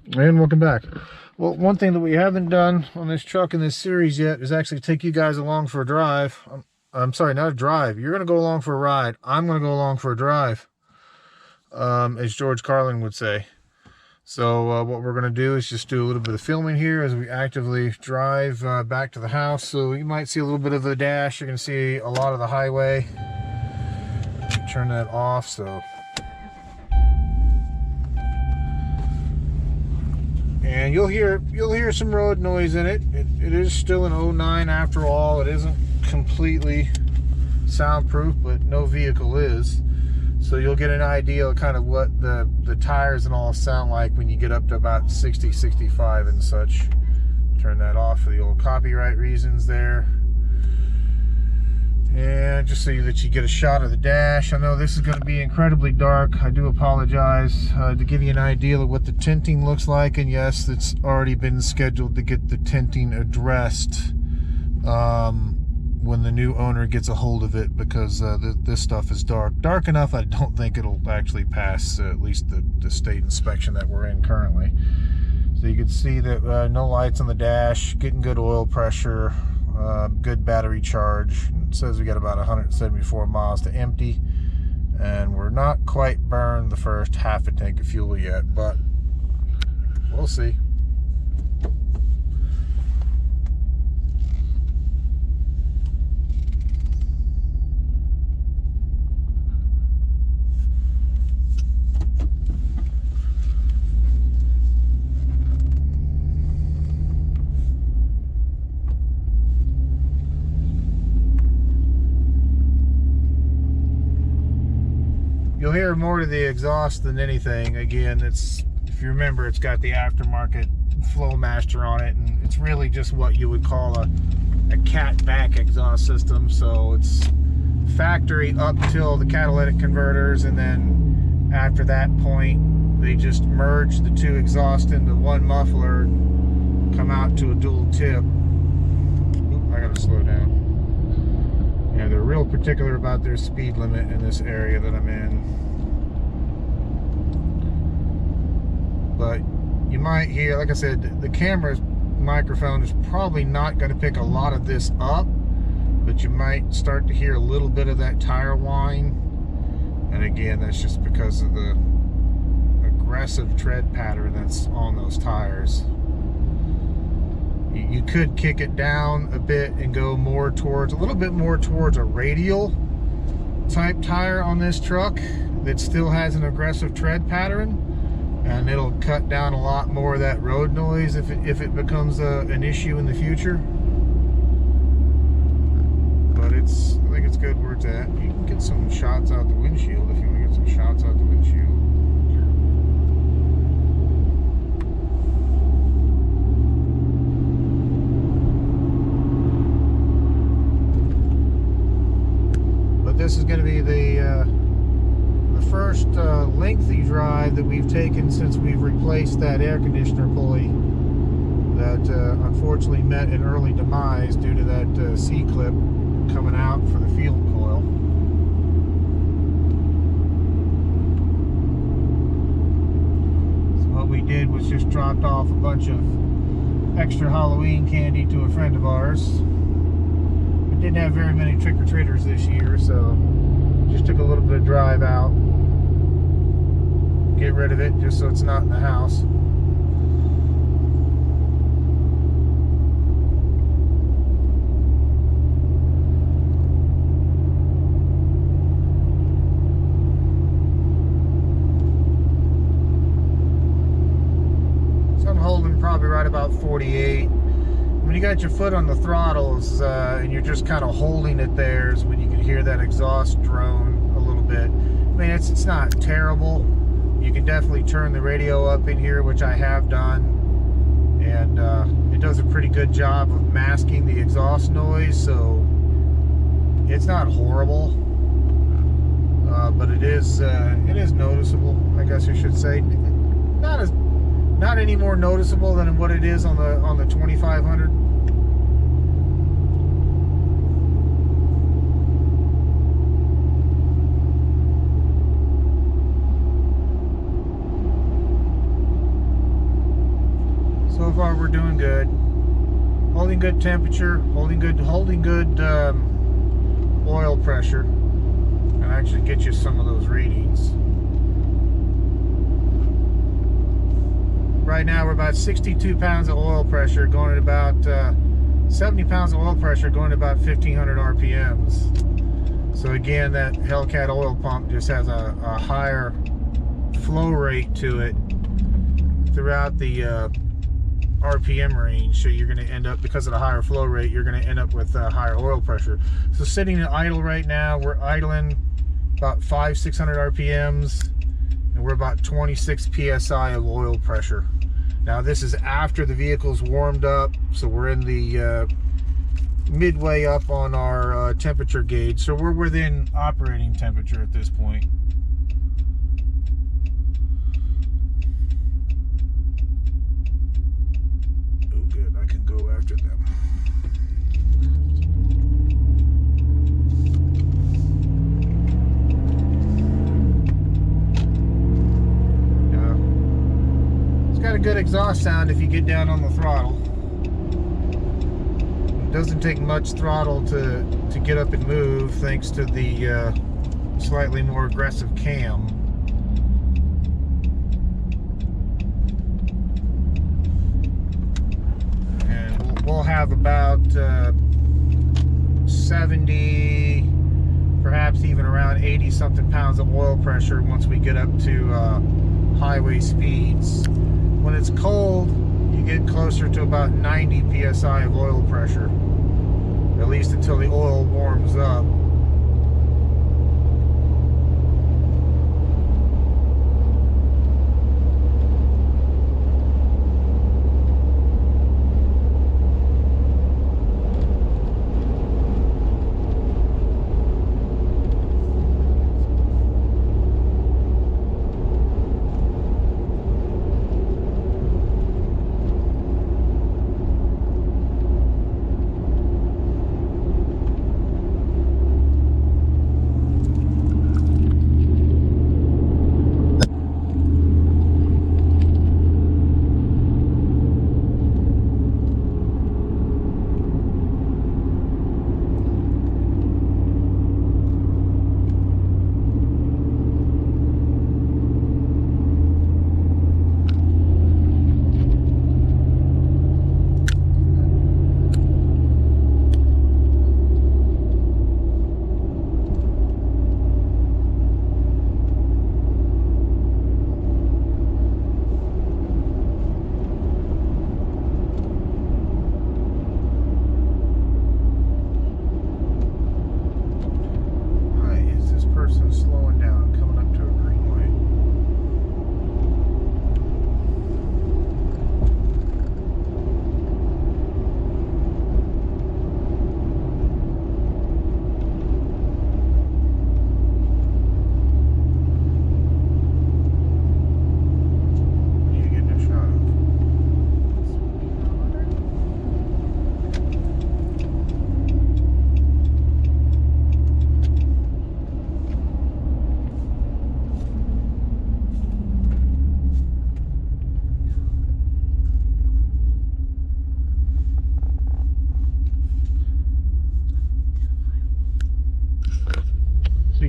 And welcome back. Well, one thing that we haven't done on this truck in this series yet is actually take you guys along for a drive. I'm sorry, not a drive. You're going to go along for a ride. I'm going to go along for a drive, as George Carlin would say. So what we're going to do is just do a little bit of filming here as we actively drive back to the house. So you might see a little bit of the dash. You're going to see a lot of the highway. Turn that off. So. And you'll hear some road noise in it. It is still an 09 after all. It isn't completely soundproof, but no vehicle is. So you'll get an idea of kind of what the tires and all sound like when you get up to about 60, 65 and such. Turn that off for the old copyright reasons there. And just so that you get a shot of the dash. I know this is going to be incredibly dark. I do apologize. To give you an idea of what the tinting looks like, and yes, it's already been scheduled to get the tinting addressed when the new owner gets a hold of it, because this stuff is dark enough. I don't think it'll actually pass at least the state inspection that we're in currently. So you can see that no lights on the dash, getting good oil pressure, good battery charge. It says we got about 174 miles to empty, and we're not quite burned the first half a tank of fuel yet, but we'll see. You'll hear more to the exhaust than anything. Again, if you remember, it's got the aftermarket Flowmaster on it, and it's really just what you would call a cat back exhaust system. So it's factory up till the catalytic converters, and then after that point they just merge the two exhausts into one muffler and come out to a dual tip. Oop, I gotta slow down. Yeah, they're real particular about their speed limit in this area that I'm in. But you might hear, like I said, the camera's microphone is probably not going to pick a lot of this up, but you might start to hear a little bit of that tire whine. And again, that's just because of the aggressive tread pattern that's on those tires. You could kick it down a bit and go a little bit more towards a radial type tire on this truck that still has an aggressive tread pattern, and it'll cut down a lot more of that road noise if it becomes an issue in the future. But I think it's good where it's at. You can get some shots out the windshield if you want to get some shots out the windshield. This is going to be the first lengthy drive that we've taken since we've replaced that air conditioner pulley that unfortunately met an early demise due to that C-clip coming out for the field coil. So what we did was just dropped off a bunch of extra Halloween candy to a friend of ours. Didn't have very many trick-or-treaters this year, so just took a little bit of drive out, get rid of it just so it's not in the house. So I'm holding probably right about 48. When you got your foot on the throttles and you're just kind of holding it there is when you can hear that exhaust drone a little bit. I mean, it's not terrible. You can definitely turn the radio up in here, which I have done, and it does a pretty good job of masking the exhaust noise, so it's not horrible, but it is noticeable, I guess I should say. Not any more noticeable than what it is on the 2500. far we're doing good. Holding good temperature, holding good oil pressure, and actually get you some of those readings. Right now we're about 62 pounds of oil pressure going at about 70 pounds of oil pressure going at about 1500 RPMs. So again, that Hellcat oil pump just has a higher flow rate to it throughout the RPM range, so you're going to end up, because of the higher flow rate, you're going to end up with higher oil pressure. So sitting at idle right now, we're idling about 600 RPMs, and we're about 26 PSI of oil pressure. Now this is after the vehicle's warmed up, so we're in the midway up on our temperature gauge, so we're within operating temperature at this point. Go after them. It's got a good exhaust sound if you get down on the throttle. It doesn't take much throttle to get up and move, thanks to the slightly more aggressive cam. We'll have about 70, perhaps even around 80 something pounds of oil pressure once we get up to highway speeds. When it's cold, you get closer to about 90 PSI of oil pressure, at least until the oil warms up.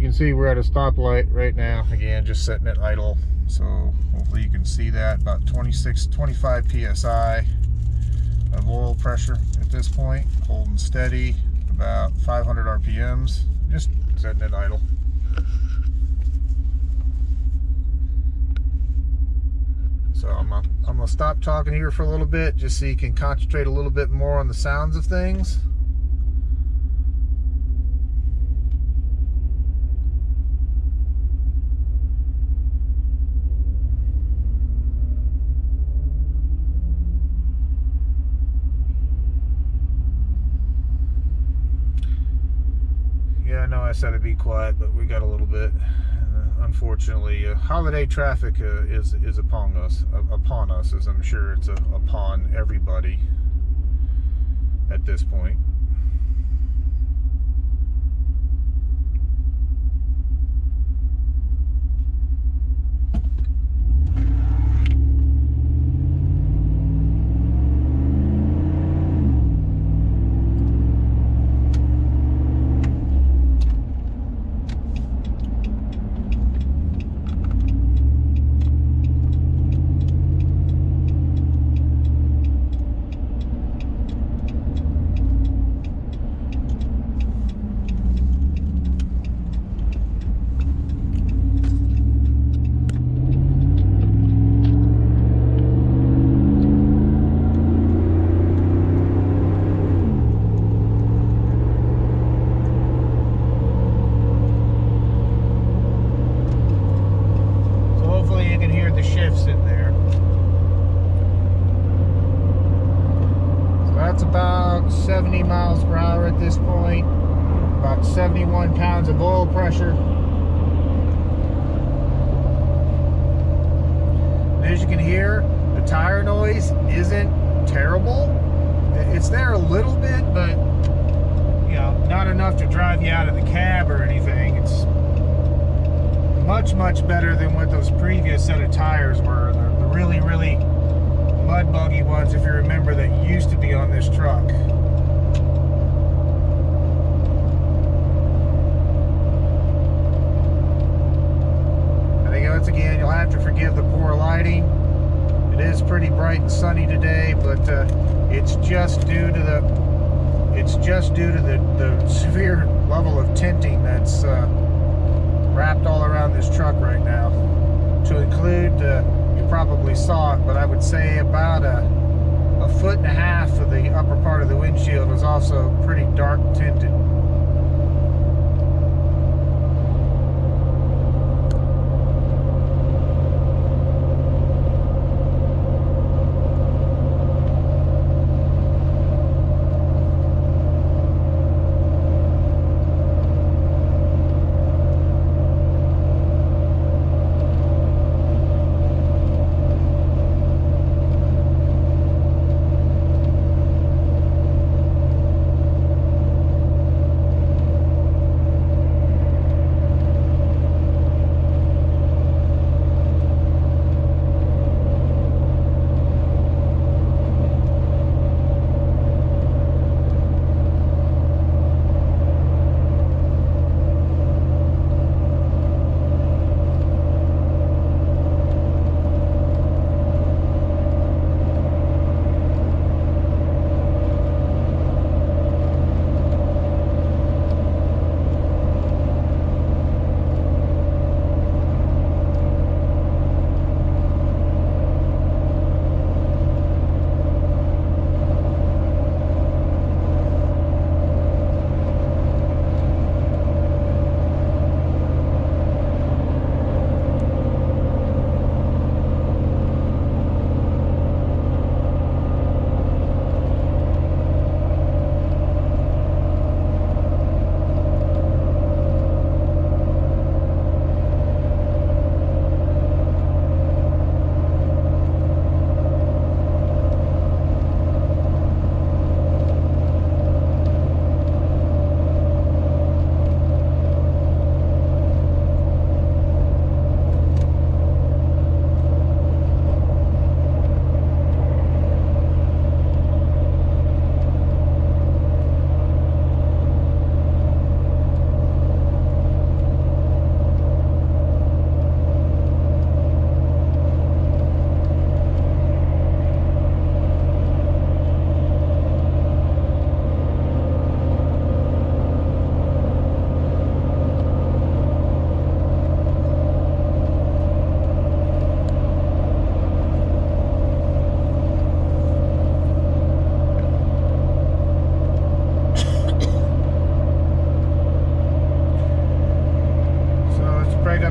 See, we're at a stoplight right now, again just setting it idle, so hopefully you can see that. About 25 psi of oil pressure at this point, holding steady, about 500 RPMs, just setting it idle. So I'm gonna stop talking here for a little bit just so you can concentrate a little bit more on the sounds of things. Yeah, I know I said it'd be quiet, but we got a little bit. Unfortunately, holiday traffic is upon us, as I'm sure it's upon everybody at this point. about 70 miles per hour at this point, about 71 pounds of oil pressure. And as you can hear, the tire noise isn't terrible. It's there a little bit, but you know, not enough to drive you out of the cab or anything. It's much better than what those previous set of tires were. The really mud buggy ones, if you remember, that used to be on this truck. I think once again, you'll have to forgive the poor lighting. It is pretty bright and sunny today, but it's just due to the severe level of tinting that's wrapped all around this truck right now. To include, you probably saw it, but I would say about a foot and a half of the upper part of the windshield was also pretty dark tinted.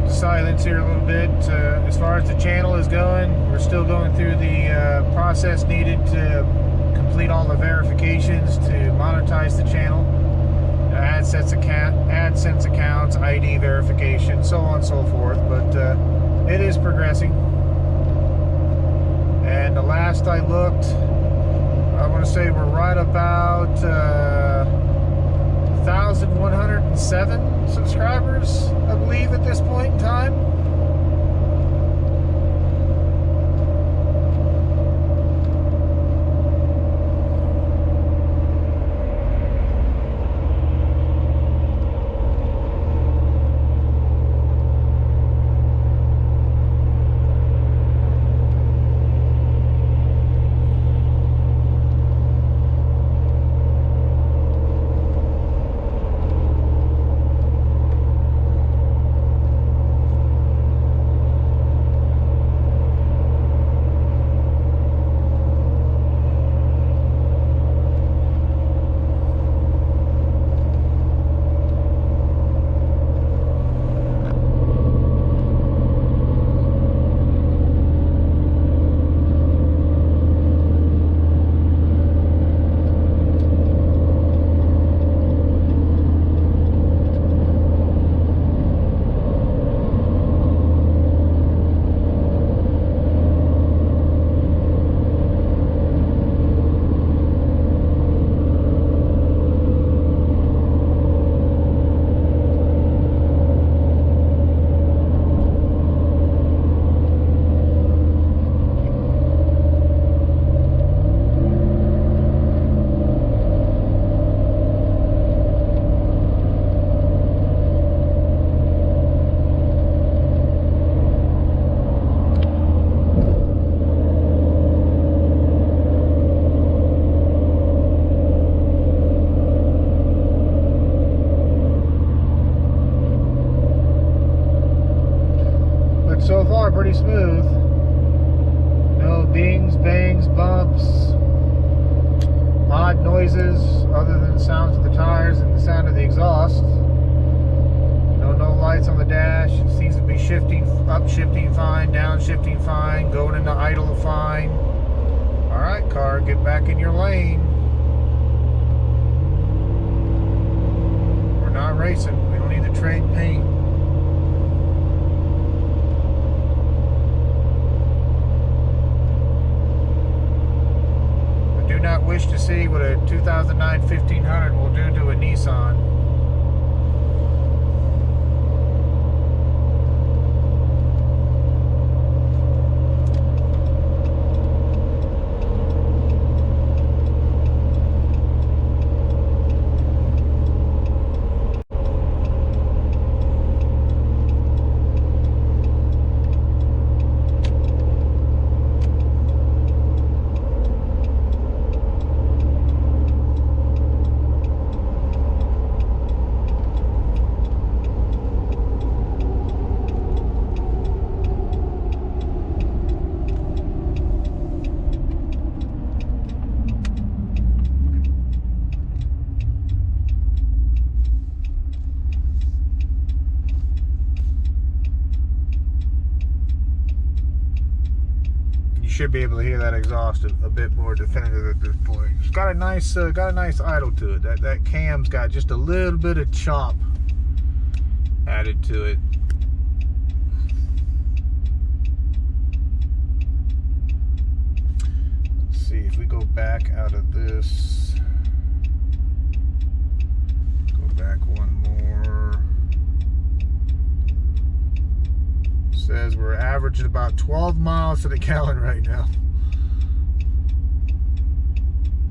Silence here a little bit. As far as the channel is going, we're still going through the process needed to complete all the verifications to monetize the channel. AdSense accounts, ID verification, so on and so forth. But it is progressing. And the last I looked, I want to say we're right about 1,107 subscribers, I believe, at this point in time. pretty smooth. No dings, bangs, bumps, odd noises other than the sounds of the tires and the sound of the exhaust. No lights on the dash. It seems to be shifting, up shifting fine, down shifting fine, going into idle fine. Alright, car, get back in your lane. We're not racing. We don't need to trade paint. I do not wish to see what a 2009 1500 will do to a Nissan. Should be able to hear that exhaust a bit more definitive at this point. It's got a nice idle to it. That cam's got just a little bit of chop added to it. Let's see if we go back out of this. Go back one more. Says we're averaging about 12 miles to the gallon right now.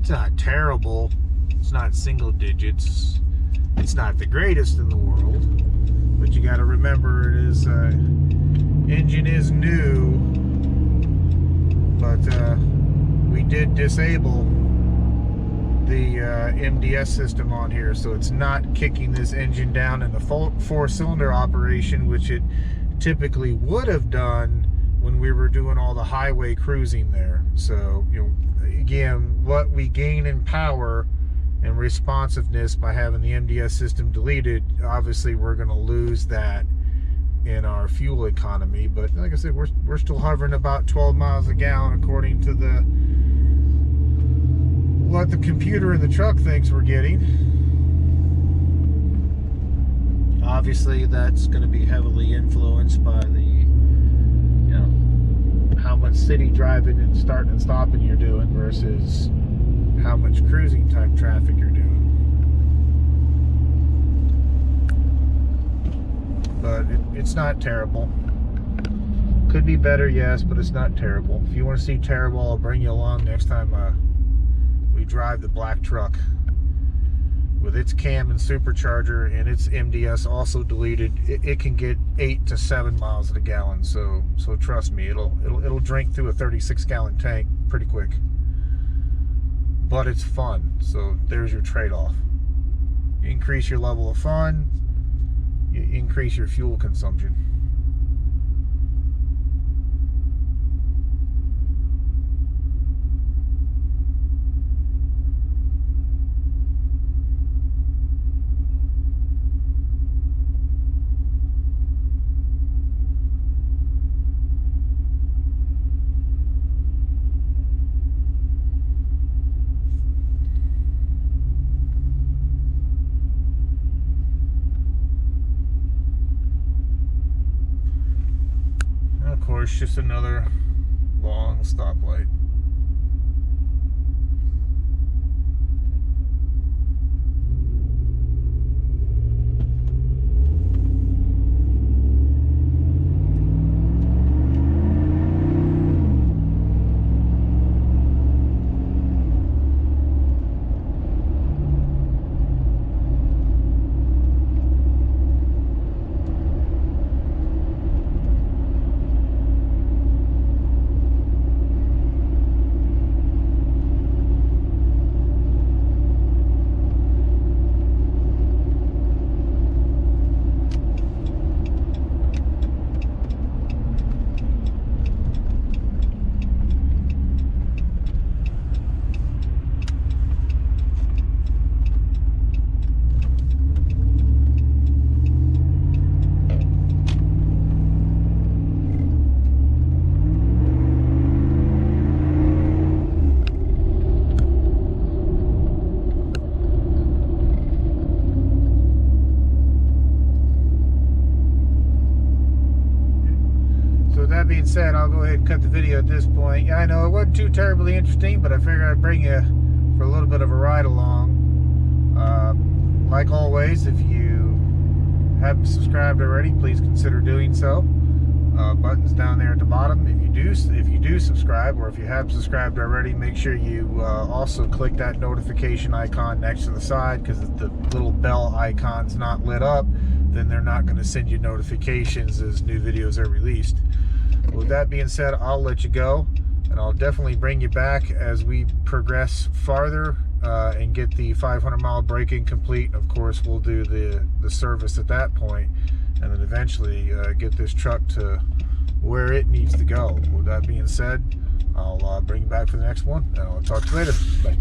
It's not terrible. It's not single digits. It's not the greatest in the world. But you got to remember, it is engine is new. But we did disable the MDS system on here, so it's not kicking this engine down in the four-cylinder operation, which it typically would have done when we were doing all the highway cruising there. So, you know, again, what we gain in power and responsiveness by having the MDS system deleted, obviously we're going to lose that in our fuel economy. But like I said, we're still hovering about 12 miles a gallon according to the what the computer in the truck thinks we're getting. Obviously, that's going to be heavily influenced by the, you know, how much city driving and starting and stopping you're doing versus how much cruising type traffic you're doing. But it's not terrible. Could be better, yes, but it's not terrible. If you want to see terrible, I'll bring you along next time we drive the black truck with its cam and supercharger and its MDS also deleted. It can get 8 to 7 miles a gallon. So trust me, it'll drink through a 36-gallon tank pretty quick. But it's fun. So there's your trade-off. You increase your level of fun, you increase your fuel consumption. Of course, just another long stoplight. being said, I'll go ahead and cut the video at this point. Yeah, I know it wasn't too terribly interesting, but I figured I'd bring you for a little bit of a ride along. Like always, if you haven't subscribed already, please consider doing so. Buttons down there at the bottom. If you do subscribe, or if you have subscribed already, make sure you also click that notification icon next to the side, because if the little bell icon's not lit up, then they're not going to send you notifications as new videos are released. With that being said, I'll let you go, and I'll definitely bring you back as we progress farther and get the 500-mile braking complete. Of course, we'll do the service at that point, and then eventually get this truck to where it needs to go. With that being said, I'll bring you back for the next one, and I'll talk to you later. Bye.